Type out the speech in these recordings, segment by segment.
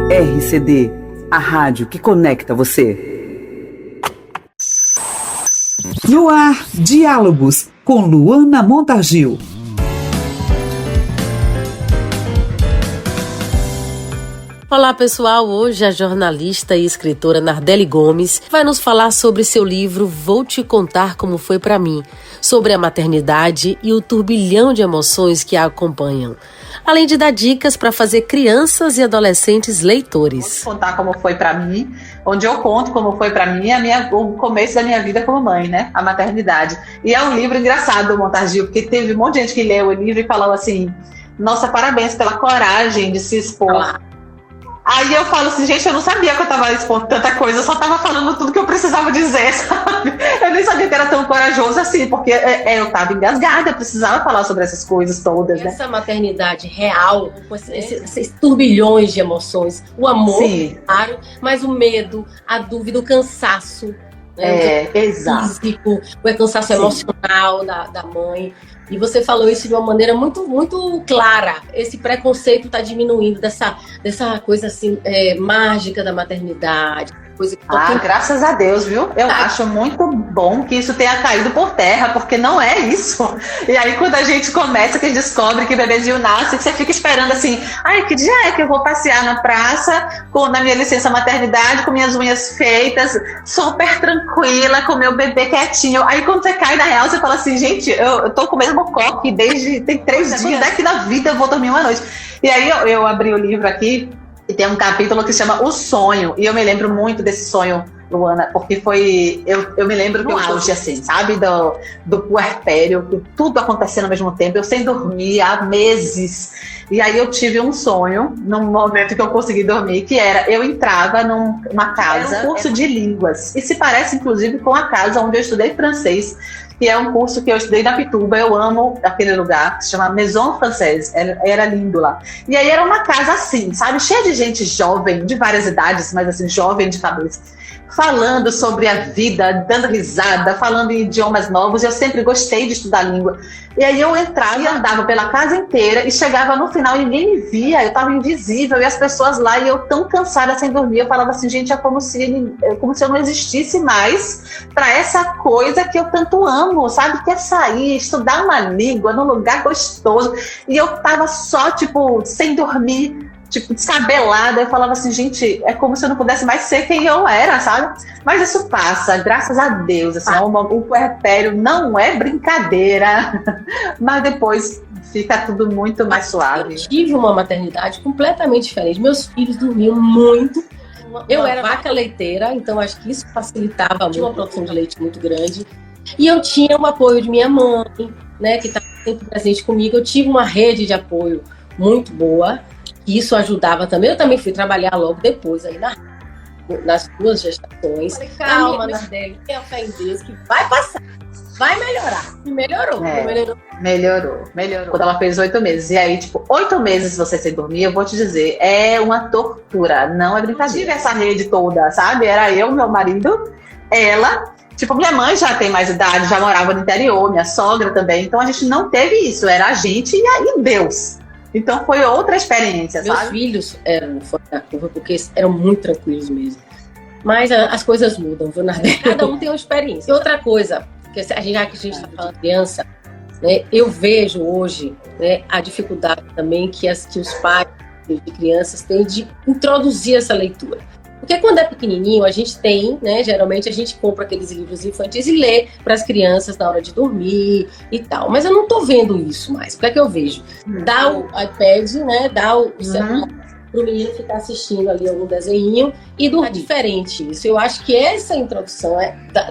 RCD, a rádio que conecta você. No ar, Diálogos, com Luana Montargil. Olá pessoal, hoje a jornalista e escritora Nardelli Gomes vai nos falar sobre seu livro Vou Te Contar Como Foi Pra Mim, sobre a maternidade e o turbilhão de emoções que a acompanham, além de dar dicas para fazer crianças e adolescentes leitores. Vou te contar como foi pra mim, onde eu conto como foi pra mim o começo da minha vida como mãe, né? A maternidade. E é um livro engraçado, Montargil, porque teve um monte de gente que leu o livro e falou assim: nossa, parabéns pela coragem de se expor. Aí eu falo assim, gente, eu não sabia que eu tava expondo tanta coisa, eu só tava falando tudo que eu precisava dizer, sabe? Eu nem sabia que era tão corajoso assim, porque eu tava engasgada, eu precisava falar sobre essas coisas todas, né? Essa maternidade real, com esses turbilhões de emoções, o amor, claro, mas o medo, a dúvida, o cansaço, né? Exato. Físico, o cansaço emocional da mãe. E você falou isso de uma maneira muito, muito clara. Esse preconceito está diminuindo dessa coisa assim, mágica da maternidade. Coisa que graças a Deus, viu? Eu acho muito bom que isso tenha caído por terra, porque não é isso. E aí quando a gente começa, que a gente descobre que o bebezinho nasce, que você fica esperando assim, ai, que dia é que eu vou passear na praça, na minha licença maternidade, com minhas unhas feitas, super tranquila, com meu bebê quietinho. Aí quando você cai na real, você fala assim, gente, eu tô com o mesmo coque tem 3 dias, daqui na vida eu vou dormir uma noite. E aí eu abri o livro aqui, e tem um capítulo que se chama O Sonho. E eu me lembro muito desse sonho, Luana, porque foi... Eu me lembro que eu auge, assim, sabe? Do puerpério, tudo acontecendo ao mesmo tempo. Eu sem dormir há meses. E aí eu tive um sonho, num momento que eu consegui dormir, que era... Eu entrava numa casa, um curso de línguas. E se parece, inclusive, com a casa onde eu estudei francês, que é um curso que eu estudei na Pituba. Eu amo aquele lugar, que se chama Maison Française, era lindo lá. E aí era uma casa assim, sabe, cheia de gente jovem, de várias idades, mas assim, jovem de cabeça, falando sobre a vida, dando risada, falando em idiomas novos. Eu sempre gostei de estudar língua. E aí eu entrava e andava pela casa inteira e chegava no final e ninguém me via, eu estava invisível, e as pessoas lá, e eu tão cansada sem dormir, eu falava assim, gente, é como se eu não existisse mais para essa coisa que eu tanto amo, sabe, que é sair, estudar uma língua num lugar gostoso. E eu tava só, tipo, sem dormir, tipo, descabelada. Eu falava assim, gente, é como se eu não pudesse mais ser quem eu era, sabe? Mas isso passa, graças a Deus, assim, o puerpério não é brincadeira, mas depois fica tudo muito mais suave. Eu tive uma maternidade completamente diferente, meus filhos dormiam muito, eu era vaca leiteira, então acho que isso facilitava muito, uma produção de leite muito grande, e eu tinha o apoio de minha mãe, né, que estava sempre presente comigo. Eu tive uma rede de apoio muito boa, e isso ajudava também. Eu também fui trabalhar logo depois, aí nas 2 gestações. Falei, calma, Nardelli, tenha fé em Deus, que vai passar, vai melhorar. E melhorou. Melhorou. Quando ela fez 8 meses. E aí, tipo, 8 meses você sem dormir, eu vou te dizer, é uma tortura, não é brincadeira. Eu tive essa rede toda, sabe? Era eu, meu marido, ela... Tipo, minha mãe já tem mais idade, já morava no interior, minha sogra também. Então a gente não teve isso, era a gente e aí Deus. Então foi outra experiência, sabe? Meus filhos eram fora da curva, porque eram muito tranquilos mesmo. Mas as coisas mudam, viu, Nardelli? Cada um tem uma experiência. E outra coisa, porque já que a gente está falando de criança, né, eu vejo hoje, né, a dificuldade também que os pais de crianças têm de introduzir essa leitura. Porque quando é pequenininho, a gente tem, né, geralmente a gente compra aqueles livros infantis e lê para as crianças na hora de dormir e tal. Mas eu não tô vendo isso mais. O que é que eu vejo? Dá o iPad, né, dá o celular para o menino ficar assistindo ali algum desenho e dormir. É diferente isso. Eu acho que essa introdução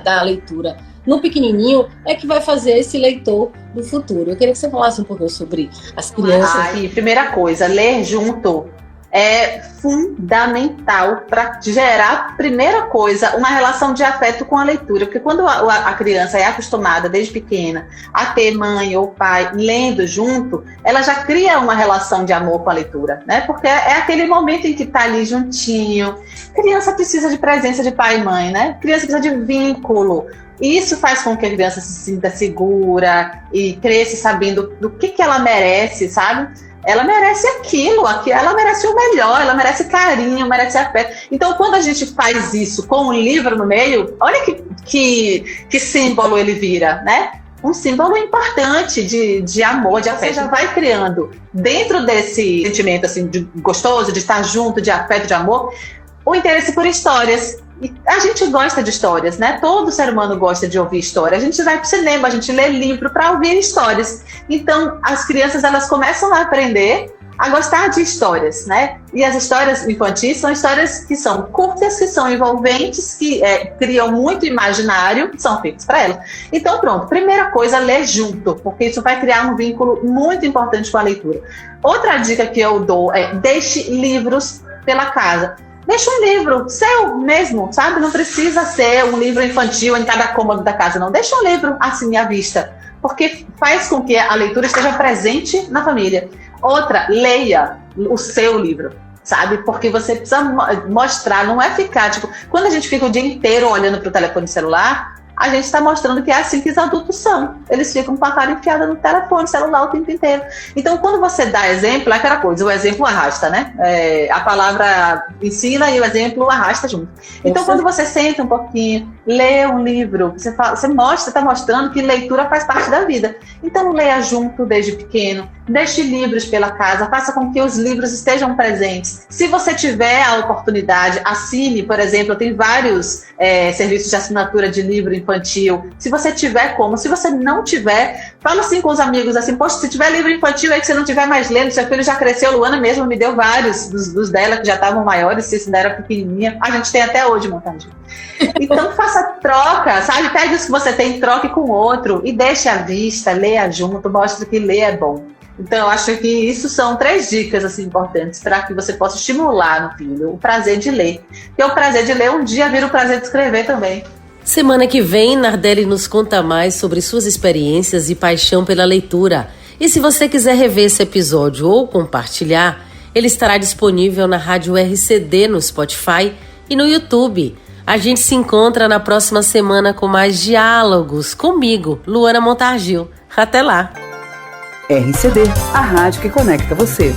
da leitura no pequenininho é que vai fazer esse leitor do futuro. Eu queria que você falasse um pouquinho sobre as crianças. Primeira coisa, ler junto é fundamental para gerar, primeira coisa, uma relação de afeto com a leitura. Porque quando a criança é acostumada desde pequena a ter mãe ou pai lendo junto, ela já cria uma relação de amor com a leitura, né? Porque é aquele momento em que está ali juntinho. Criança precisa de presença de pai e mãe, né? Criança precisa de vínculo. E isso faz com que a criança se sinta segura e cresça sabendo do que ela merece, sabe? ela merece aquilo, ela merece o melhor, ela merece carinho, merece afeto. Então, quando a gente faz isso com um livro no meio, olha que símbolo ele vira, né? Um símbolo importante de amor, de afeto. Você já vai criando, dentro desse sentimento assim, de gostoso, de estar junto, de afeto, de amor, o interesse por histórias. E a gente gosta de histórias, né? Todo ser humano gosta de ouvir história. A gente vai para o cinema, a gente lê livro para ouvir histórias. Então, as crianças, elas começam a aprender a gostar de histórias, né? E as histórias infantis são histórias que são curtas, que são envolventes, que criam muito imaginário, que são feitas para elas. Então, pronto, primeira coisa, ler junto, porque isso vai criar um vínculo muito importante com a leitura. Outra dica que eu dou é: deixe livros pela casa. Deixa um livro seu mesmo, sabe? Não precisa ser um livro infantil em cada cômodo da casa, não. Deixa um livro assim à vista, porque faz com que a leitura esteja presente na família. Outra, leia o seu livro, sabe? Porque você precisa mostrar, não é ficar, tipo, quando a gente fica o dia inteiro olhando para o telefone celular, a gente está mostrando que é assim que os adultos são. Eles ficam com a cara enfiada no telefone celular o tempo inteiro. Então, quando você dá exemplo, é aquela coisa, o exemplo arrasta, né? A palavra ensina e o exemplo arrasta junto. Então, quando você senta um pouquinho, lê um livro, você está mostrando que leitura faz parte da vida. Então, leia junto desde pequeno, deixe livros pela casa, faça com que os livros estejam presentes. Se você tiver a oportunidade, assine, por exemplo, tem vários serviços de assinatura de livro infantil. Se você tiver como, se você não tiver, fala assim com os amigos, assim, poxa, se tiver livro infantil aí que você não tiver mais lendo, seu filho já cresceu, Luana mesmo me deu vários dos dela que já estavam maiores, se isso ainda era pequenininha, a gente tem até hoje, montadinho. Então faça troca, sabe? Pegue os que você tem, troque com outro e deixe à vista, leia junto, mostre que ler é bom. Então eu acho que isso são 3 dicas assim, importantes para que você possa estimular no filho o prazer de ler. Porque o prazer de ler um dia vira o prazer de escrever também. Semana que vem, Nardelli nos conta mais sobre suas experiências e paixão pela leitura. E se você quiser rever esse episódio ou compartilhar, ele estará disponível na Rádio RCD, no Spotify e no YouTube. A gente se encontra na próxima semana com mais diálogos comigo, Luana Montargil. Até lá! RCD, a rádio que conecta você.